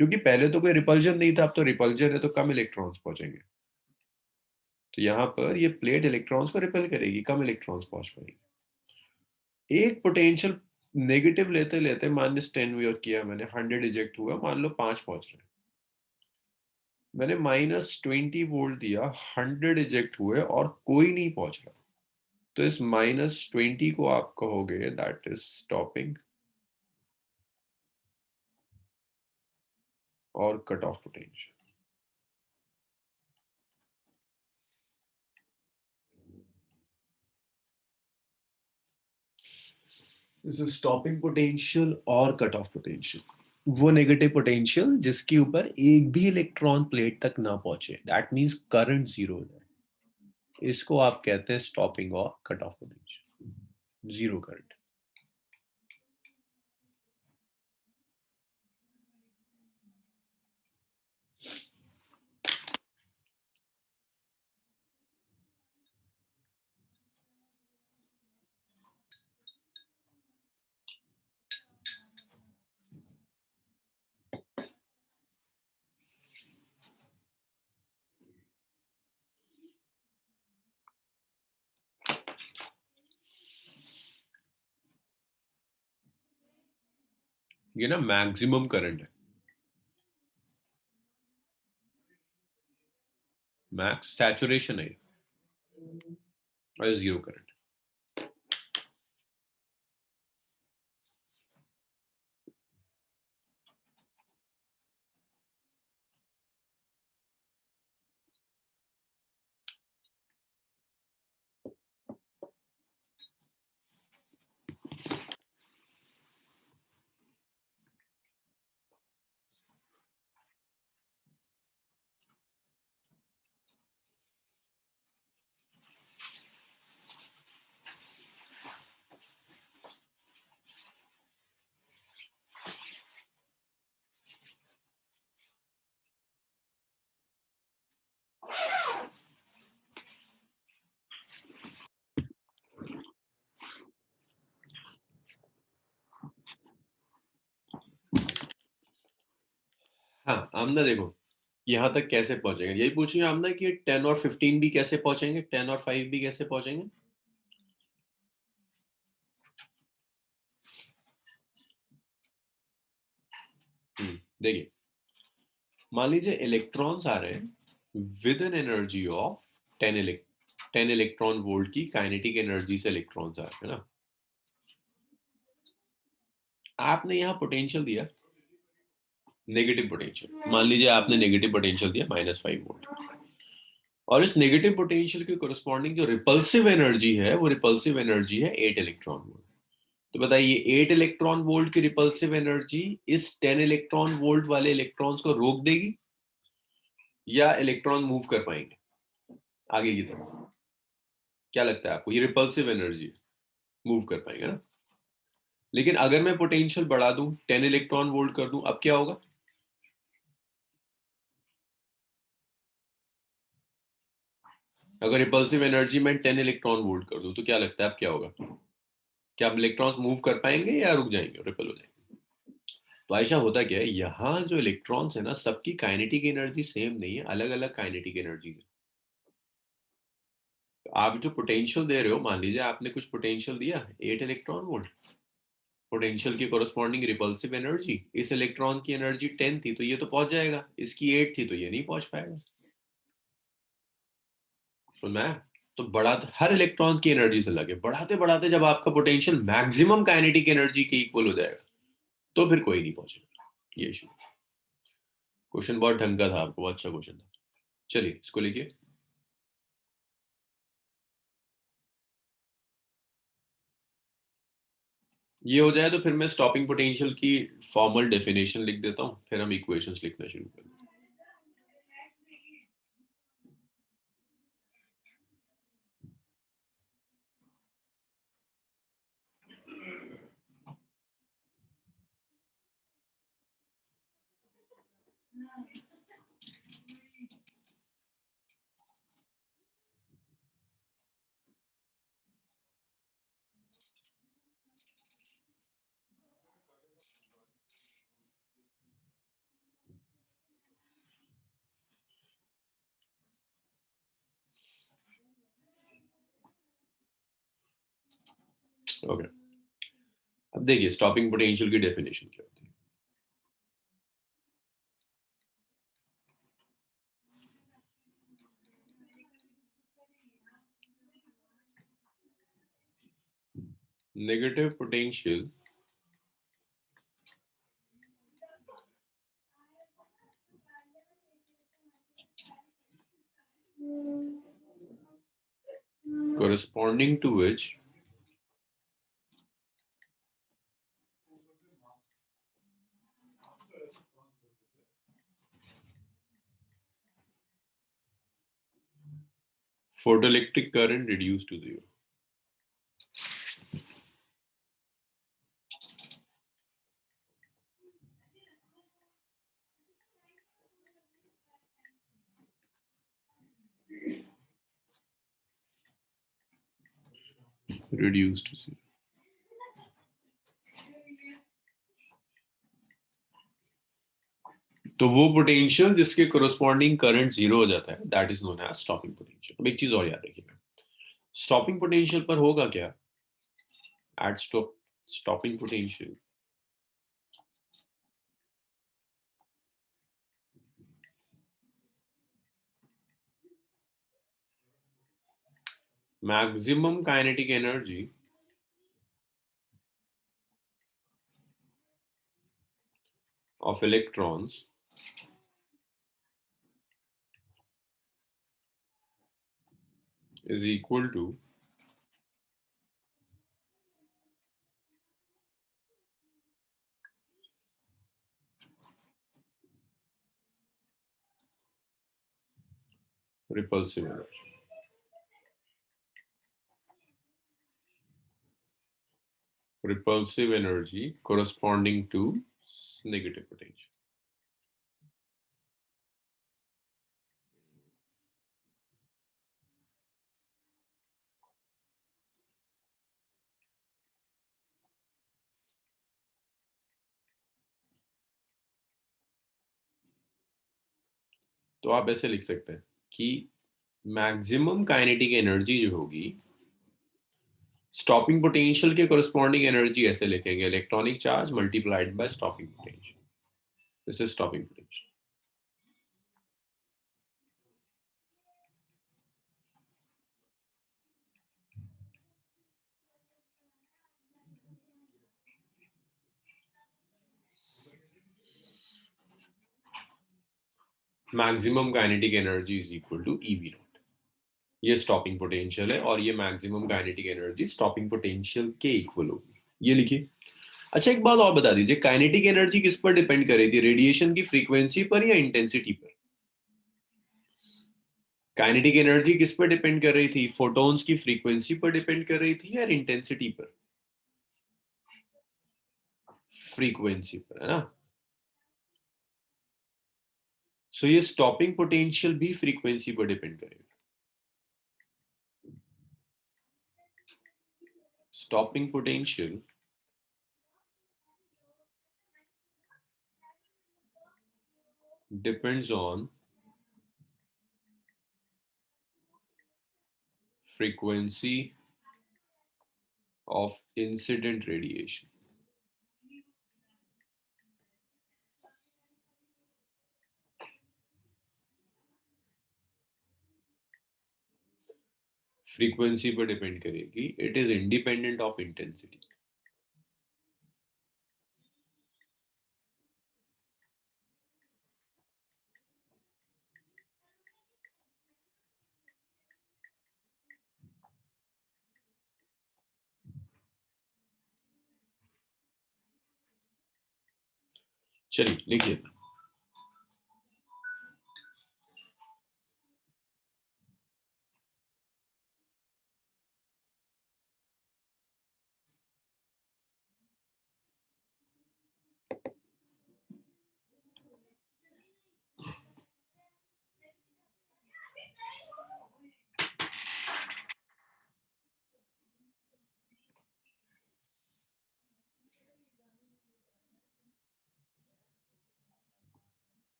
[SPEAKER 1] क्योंकि पहले तो कोई रिपल्जन नहीं था, अब तो रिपल्जन है तो कम इलेक्ट्रॉन्स पहुंचेंगे। तो यहाँ पर ये प्लेट इलेक्ट्रॉन्स को रिपेल करेगी, कम इलेक्ट्रॉन्स पहुंच पाएंगे। एक पोटेंशियल नेगेटिव लेते लेते -10 वे किया मैंने, 100 इजेक्ट हुआ, मान लो 5 पहुंच रहे हैं। मैंने -20 वोल्ट दिया, 100 इजेक्ट हुए और कोई नहीं पहुंच रहा, तो इस -20 को आप कहोगे दैट इज स्टॉपिंग और cut off potential. This is stopping potential और कट ऑफ पोटेंशियल। वो नेगेटिव पोटेंशियल जिसके ऊपर एक भी इलेक्ट्रॉन प्लेट तक ना पहुंचे, दैट मींस करंट जीरो हो जाए, इसको आप कहते हैं स्टॉपिंग और cut off potential, zero current. ये ना मैक्सिमम करंट है, मैक्स सैचुरेशन है, और जीरो करंट। हाँ आमना देखो, यहाँ तक कैसे पहुंचेंगे, यही पूछ रही हूँ आमना कि 10 और 15 भी कैसे पहुंचेंगे, 10 और 5 भी कैसे पहुंचेंगे। देखिए, मान लीजिए इलेक्ट्रॉन्स आ रहे हैं with an energy of 10 electron volt की काइनेटिक एनर्जी से इलेक्ट्रॉन्स आ रहे हैं ना। आपने यहाँ पोटेंशियल दिया नेगेटिव पोटेंशियल, मान लीजिए आपने नेगेटिव पोटेंशियल दिया -5 वोल्ट, और इस नेगेटिव पोटेंशियल के कोरस्पॉन्डिंग जो रिपल्सिव एनर्जी है वो रिपल्सिव एनर्जी है 8 इलेक्ट्रॉन वोल्ट। तो बताइए 8 इलेक्ट्रॉन वोल्ट की रिपल्सिव एनर्जी इस 10 इलेक्ट्रॉन वोल्ट वाले इलेक्ट्रॉन्स को रोक देगी या इलेक्ट्रॉन मूव कर पाएंगे आगे की तरफ। क्या लगता है आपको, ये रिपल्सिव एनर्जी मूव कर पाएंगे ना। लेकिन अगर मैं पोटेंशियल बढ़ा दूं, 10 इलेक्ट्रॉन वोल्ट कर दूं, अब क्या होगा, अगर रिपल्सिव एनर्जी मैं 10 इलेक्ट्रॉन वोल्ट कर दूं तो क्या लगता है अब क्या होगा, क्या अब इलेक्ट्रॉन्स मूव कर पाएंगे या रुक जाएंगे, रिपल हो जाएंगे। तो आयशा होता क्या है, यहाँ जो इलेक्ट्रॉन्स है ना सबकी काइनेटिक एनर्जी सेम नहीं है, अलग अलग काइनेटिक एनर्जी है। तो आप जो पोटेंशियल दे रहे हो, मान लीजिए आपने कुछ पोटेंशियल दिया 8 इलेक्ट्रॉन वोल्ट, पोटेंशियल की कोरस्पॉन्डिंग रिपल्सिव एनर्जी, इस इलेक्ट्रॉन की एनर्जी 10 थी तो ये तो पहुंच जाएगा, इसकी 8 थी तो ये नहीं पहुंच पाएगा। तो मैं, तो बढ़ा हर इलेक्ट्रॉन की एनर्जी से लगे, बढ़ाते बढ़ाते जब आपका पोटेंशियल मैक्सिमम काइनेटिक एनर्जी के इक्वल हो जाएगा तो फिर कोई नहीं पहुंचेगा। ये इशू। क्वेश्चन बहुत ढंग का था, आपको बहुत अच्छा क्वेश्चन था। चलिए इसको लिखिए। ये हो जाए तो फिर मैं स्टॉपिंग पोटेंशियल की फॉर्मल डेफिनेशन लिख देता हूँ, फिर हम इक्वेशंस लिखना शुरू करें। ओके, अब देखिए स्टॉपिंग पोटेंशियल की डेफिनेशन क्या होती है। Negative potential corresponding to which photoelectric current reduced to zero. Reduced to zero. तो वो पोटेंशियल जिसके कोरोस्पॉन्डिंग करंट जीरो हो जाता है, that is known as stopping potential. अब एक चीज और याद रखिएगा, स्टॉपिंग पोटेंशियल पर होगा क्या, at stopping potential maximum kinetic energy of electrons is equal to repulsive energy. Repulsive energy corresponding to negative potential. तो आप ऐसे लिख सकते हैं कि मैक्सिमम काइनेटिक एनर्जी जो होगी, स्टॉपिंग पोटेंशियल के कोरस्पॉन्डिंग एनर्जी ऐसे लिखेंगे, electronic charge multiplied by stopping potential, this is stopping potential. Maximum kinetic energy is equal to EV nought, ये स्टॉपिंग पोटेंशियल है, और ये maximum kinetic energy stopping potential के इक्वल होगी, ये लिखिए। अच्छा एक बात और बता दीजिए, काइनेटिक एनर्जी किस पर डिपेंड कर रही थी, रेडिएशन की फ्रीक्वेंसी पर या इंटेंसिटी पर? काइनेटिक एनर्जी किस पर डिपेंड कर रही थी, फोटॉन्स की फ्रीक्वेंसी पर डिपेंड कर रही थी या इंटेंसिटी पर? फ्रीक्वेंसी पर, है ना। सो ये स्टॉपिंग पोटेंशियल भी फ्रीक्वेंसी पर डिपेंड करेगा। Stopping potential depends on frequency of incident radiation. Frequency पर डिपेंड करेगी, it is independent of intensity. चलिए लिखिए।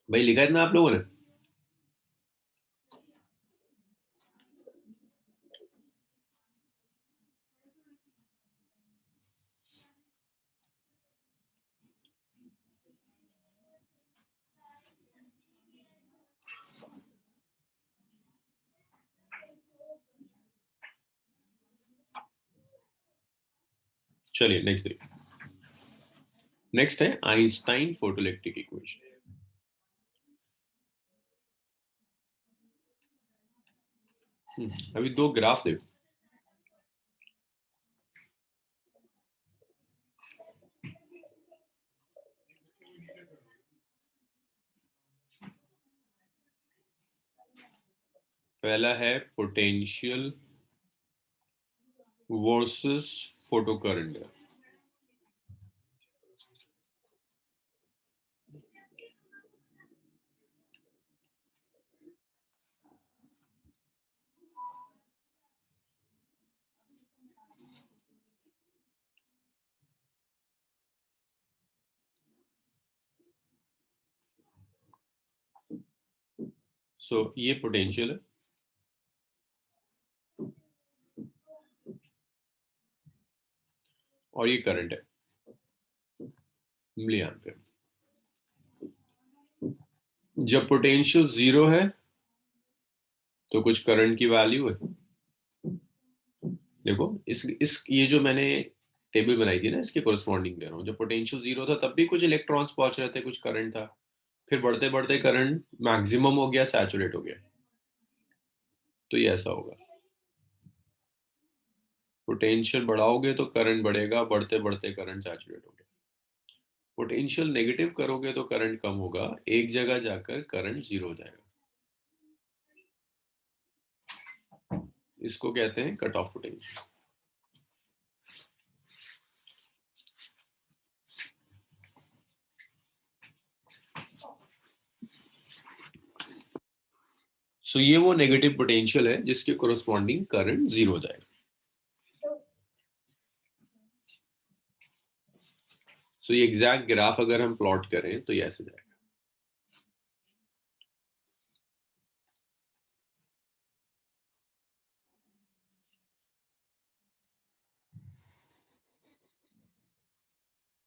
[SPEAKER 1] भाई लिखा इतना आप लोगों ने? चलिए नेक्स्ट देखिए। नेक्स्ट है आइंस्टाइन फोटोइलेक्ट्रिक इक्वेशन। अभी दो ग्राफ देखो। पहला है पोटेंशियल वर्सेस फोटो करंट। सो ये पोटेंशियल है और ये करंट है मिली एम्पियर। जब पोटेंशियल जीरो है तो कुछ करंट की वैल्यू है। देखो इस ये जो मैंने टेबल बनाई थी ना, इसके कोरस्पॉन्डिंग दे रहा हूँ। जब पोटेंशियल जीरो था तब भी कुछ इलेक्ट्रॉन्स पहुंच रहे थे, कुछ करंट था। फिर बढ़ते बढ़ते करंट मैक्सिमम हो गया, सैचुरेट हो गया। तो ये ऐसा होगा, पोटेंशियल बढ़ाओगे तो करंट बढ़ेगा, बढ़ते बढ़ते करंट सैचुरेट हो गया। पोटेंशियल नेगेटिव करोगे तो करंट कम होगा, एक जगह जाकर करंट जीरो हो जाएगा। इसको कहते हैं कट ऑफ पोटेंशियल। सो ये वो नेगेटिव पोटेंशियल है जिसके कोरस्पॉन्डिंग करंट जीरो हो जाएगा। सो ये एग्जैक्ट ग्राफ अगर हम प्लॉट करें तो ये ऐसे जाएगा।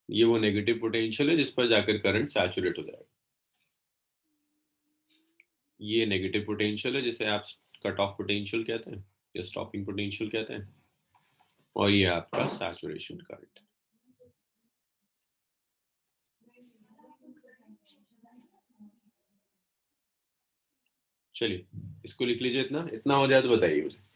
[SPEAKER 1] ये वो नेगेटिव पोटेंशियल है जिस पर जाकर करंट सैचुरेट हो जाएगा। ये नेगेटिव पोटेंशियल है जिसे आप कट ऑफ पोटेंशियल कहते हैं या स्टॉपिंग पोटेंशियल कहते हैं, और ये आपका सैचुरेशन करंट है। चलिए इसको लिख लीजिए। इतना इतना हो जाए तो बताइए मुझे।